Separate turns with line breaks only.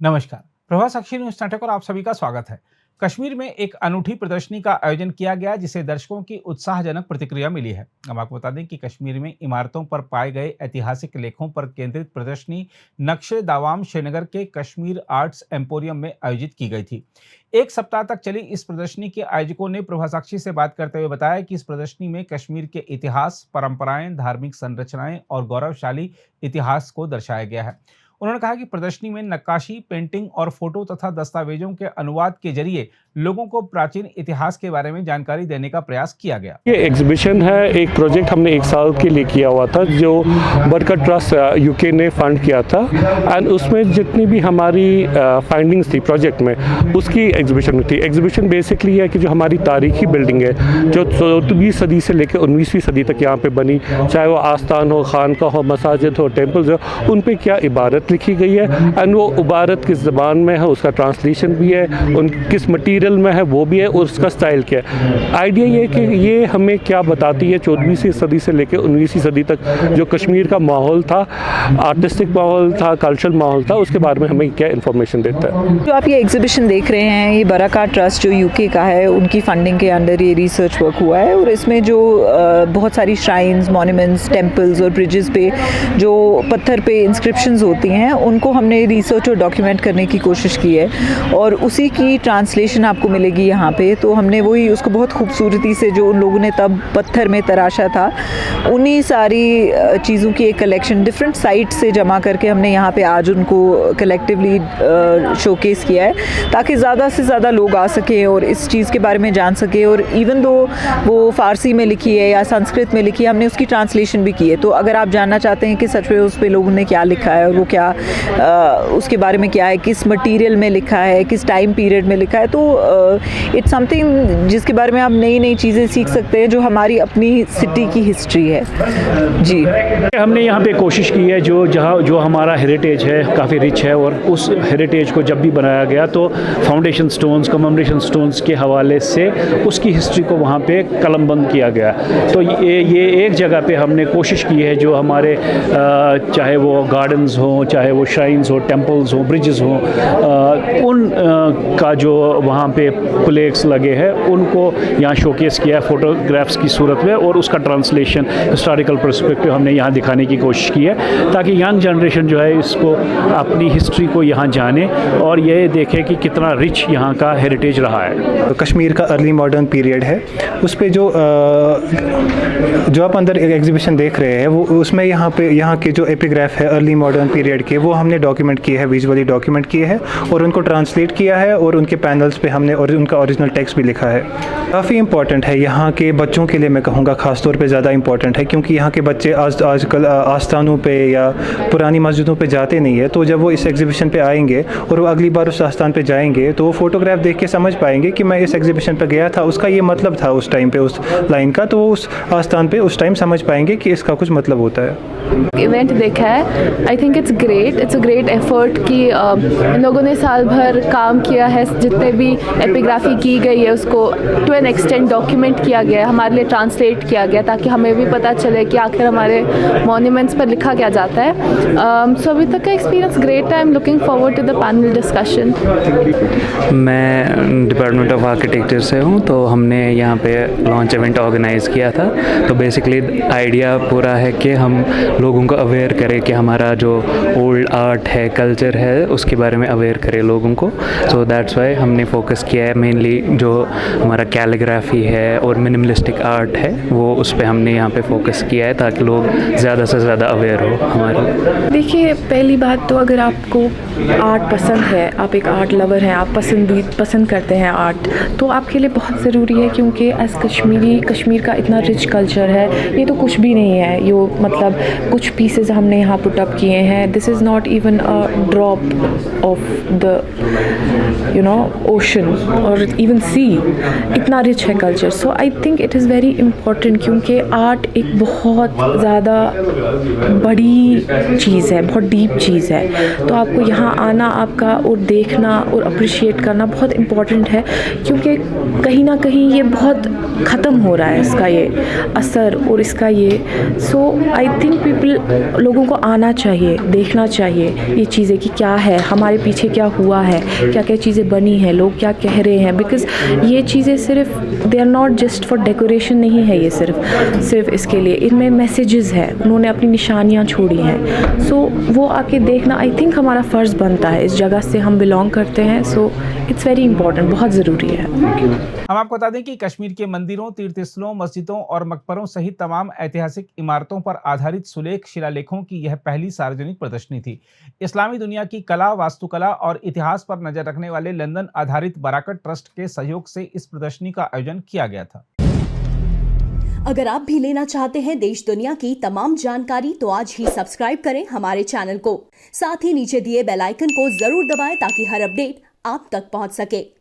नमस्कार। प्रभा साक्षी न्यूज नाटक और आप सभी का स्वागत है। कश्मीर में एक अनूठी प्रदर्शनी का आयोजन किया गया जिसे दर्शकों की उत्साहजनक प्रतिक्रिया मिली है। हम आपको बता दें कि कश्मीर में इमारतों पर पाए गए ऐतिहासिक लेखों पर केंद्रित प्रदर्शनी नक्शे दावाम श्रीनगर के कश्मीर आर्ट्स एम्पोरियम में आयोजित की गई थी। एक सप्ताह तक चली इस प्रदर्शनी के आयोजकों ने प्रभा साक्षी से बात करते हुए बताया कि इस प्रदर्शनी में कश्मीर के इतिहास, परंपराएं, धार्मिक संरचनाएं और गौरवशाली इतिहास को दर्शाया गया है। उन्होंने कहा कि प्रदर्शनी में नक्काशी, पेंटिंग और फोटो तथा दस्तावेजों के अनुवाद के जरिए लोगों को प्राचीन इतिहास के बारे में जानकारी देने का प्रयास किया गया।
ये एग्जीबिशन है, एक प्रोजेक्ट हमने 1 साल के लिए किया हुआ था जो बरकत ट्रस्ट यूके ने फंड किया था एंड उसमें जितनी भी हमारी फाइंडिंग्स थी प्रोजेक्ट में उसकी एग्जीबिशन थी। एग्जीबिशन बेसिकली है कि जो हमारी तारीखी बिल्डिंग है जो 14वीं सदी से लेकर 19वीं सदी तक यहाँ पे बनी, चाहे वो आस्थान हो, खानका हो, मसाजिद हो, टेम्पल्स हो, उन पे क्या इबारत लिखी गई है एंड वो इबारत किस ज़बान में है, उसका ट्रांसलेशन भी है, उन किस मटीरियल में है वो भी है और उसका स्टाइल क्या है। आइडिया ये है कि ये हमें क्या बताती है 14वीं सदी से लेकर 19वीं सदी तक जो कश्मीर का माहौल था, आर्टिस्टिक माहौल था, कल्चरल माहौल था, उसके बारे में हमें क्या इन्फॉर्मेशन देता है।
जो आप ये एग्जीबिशन देख रहे हैं ये बरकत ट्रस्ट जो यूके का है उनकी फंडिंग के अंडर ये रिसर्च वर्क हुआ है और इसमें जो बहुत सारी श्राइन्स, मॉन्यूमेंट्स, टेम्पल्स और ब्रिजेस पे जो पत्थर पे इंस्क्रिप्शंस होती हैं उनको हमने रिसर्च और डॉक्यूमेंट करने की कोशिश की है और उसी की ट्रांसलेशन आपको मिलेगी यहाँ पे। तो हमने वही उसको बहुत खूबसूरती से जो उन लोगों ने तब पत्थर में तराशा था उन्हीं सारी चीज़ों की एक कलेक्शन डिफरेंट साइट से जमा करके हमने यहाँ पे आज उनको कलेक्टिवली शोकेस किया है ताकि ज़्यादा से ज़्यादा लोग आ सकें और इस चीज़ के बारे में जान सकें। और इवन दो वो फ़ारसी में लिखी है या संस्कृत में लिखी है, हमने उसकी ट्रांसलेशन भी की है। तो अगर आप जानना चाहते हैं कि सच में उस पर लोगों ने क्या लिखा है और वो क्या उसके बारे में क्या है, किस मटेरियल में लिखा है, किस टाइम पीरियड में लिखा है, तो इट्स समथिंग जिसके बारे में आप नई नई चीज़ें सीख सकते हैं जो हमारी अपनी सिटी की हिस्ट्री है। जी,
हमने यहाँ पे कोशिश की है जो हमारा हेरिटेज है काफ़ी रिच है और उस हेरिटेज को जब भी बनाया गया तो फाउंडेशन स्टोन्स, कमेमोरेशन स्टोन्स के हवाले से उसकी हिस्ट्री को वहाँ पे कलमबंद किया गया। तो ये एक जगह पे हमने कोशिश की है जो हमारे चाहे वो गार्डन्स हों, चाहे वो श्राइन्स हो, टेम्पल्स हो, ब्रिजेस हों, उन का जो वहाँ पे प्लेक्स लगे हैं उनको यहाँ शोकेस किया है फोटोग्राफ्स की सूरत में और उसका ट्रांसलेशन हिस्टोरिकल पर्सपेक्टिव हमने यहाँ दिखाने की कोशिश की है ताकि यंग जनरेशन जो है इसको अपनी हिस्ट्री को यहाँ जाने और ये देखे कि कितना रिच यहाँ का हेरिटेज रहा है।
कश्मीर का अर्ली मॉडर्न पीरियड है, उस पे जो आप अंदर एग्जीबिशन देख रहे हैं वो उसमें यहाँ के जो एपिग्राफ है अर्ली मॉडर्न पीरियड के वो हमने डॉक्यूमेंट किए हैं, विजुअली डॉक्यूमेंट किए हैं और उनको ट्रांसलेट किया है और उनके पैनल्स पे हमने और उनका ओरिजिनल टेक्स्ट भी लिखा है। काफ़ी इंपॉर्टेंट है यहाँ के बच्चों के लिए, मैं कहूँगा ख़ास तौर पे ज़्यादा इंपॉर्टेंट है क्योंकि यहाँ के बच्चे आजकल आस्थानों पे या पुरानी मस्जिदों पे जाते नहीं है। तो जब वो इस एग्जीबिशन पे आएंगे और वो अगली बार उस आस्थान पे जाएंगे तो वो फोटोग्राफ देख के समझ पाएंगे कि मैं इस एग्जीबिशन पे गया था, उसका ये मतलब था उस टाइम पे उस लाइन का, तो वो उस आस्थान पे उस टाइम समझ पाएंगे कि इसका कुछ मतलब होता है।
इवेंट देखा है, I think it's a great effort कि इन लोगों ने साल भर काम किया है, जितने भी एपिग्राफी की गई है उसको टू एन एक्सटेंट डॉक्यूमेंट किया गया है, हमारे लिए ट्रांसलेट किया गया ताकि हमें भी पता चले कि आखिर हमारे मॉन्यूमेंट्स पर लिखा क्या जाता है। सो अभी तक का एक्सपीरियंस ग्रेट है। I am looking forward to the panel discussion.
मैं डिपार्टमेंट ऑफ आर्किटेक्चर से हूँ, तो हमने यहाँ पे लॉन्च इवेंट ऑर्गेनाइज़ किया था। तो बेसिकली आइडिया पूरा है कि हम लोगों को अवेयर करें कि हमारा जो ओल्ड आर्ट है, कल्चर है, उसके बारे में अवेयर करें लोगों को। सो दैट्स वाई हमने फोकस किया है मेनली जो हमारा कैलीग्राफी है और मिनिमलिस्टिक आर्ट है वो उस पर हमने यहाँ पे फोकस किया है ताकि लोग ज़्यादा से ज़्यादा अवेयर हो हमारे।
देखिए, पहली बात तो अगर आपको आर्ट पसंद है, आप एक आर्ट लवर हैं, आप पसंद करते हैं आर्ट, तो आपके लिए बहुत ज़रूरी है क्योंकि एज कश्मीर का इतना रिच कल्चर है, ये तो कुछ भी नहीं है। यो मतलब कुछ पीसेस हमने यहाँ पुट अप किए हैं, this is not even a drop of the ocean और इवन सी इतना रिच है culture. So I think it is very important क्योंकि आर्ट एक बहुत ज़्यादा बड़ी चीज़ है, बहुत डीप चीज़ है. तो आपको यहाँ आना आपका और देखना और अप्रिशिएट करना बहुत इम्पोर्टेंट है क्योंकि कहीं ना कहीं ये बहुत ख़त्म हो रहा है इसका ये असर और इसका ये. सो आई थिंक पीपल लोगों को आना चाहिए, देखना चाहिए ये चीज़ें कि क्या है हमारे पीछे, क्या हुआ है, क्या क्या चीज़ें बनी हैं, लोग क्या कह रहे हैं. बिकॉज़ ये चीज़ें सिर्फ they are not just for decoration नहीं है, ये सिर्फ इसके लिए. इनमें मैसेजेस है, उन्होंने अपनी निशानियाँ छोड़ी हैं. सो वो आके देखना आई थिंक हमारा फ़र्ज़ बनता है. इस जगह से हम बिलोंग करते हैं. सो इट्स वेरी इंपॉर्टेंट, बहुत ज़रूरी है.
हम आपको बता दें कि कश्मीर के मंदिरों, तीर्थस्थलों, मस्जिदों और मकबरों सहित तमाम ऐतिहासिक इमारतों पर आधारित सुलेख शिलालेखों की यह पहली सार्वजनिक प्रदर्शनी थी. इस्लामी दुनिया की कला, वास्तुकला और इतिहास पर नजर रखने वाले लंदन आधारित बराकत ट्रस्ट के सहयोग से इस प्रदर्शनी का आयोजन किया गया था.
अगर आप भी लेना चाहते हैं देश दुनिया की तमाम जानकारी तो आज ही सब्सक्राइब करें हमारे चैनल को. साथ ही नीचे दिए बेल आइकन को जरूर दबाएं ताकि हर अपडेट आप तक पहुंच सके.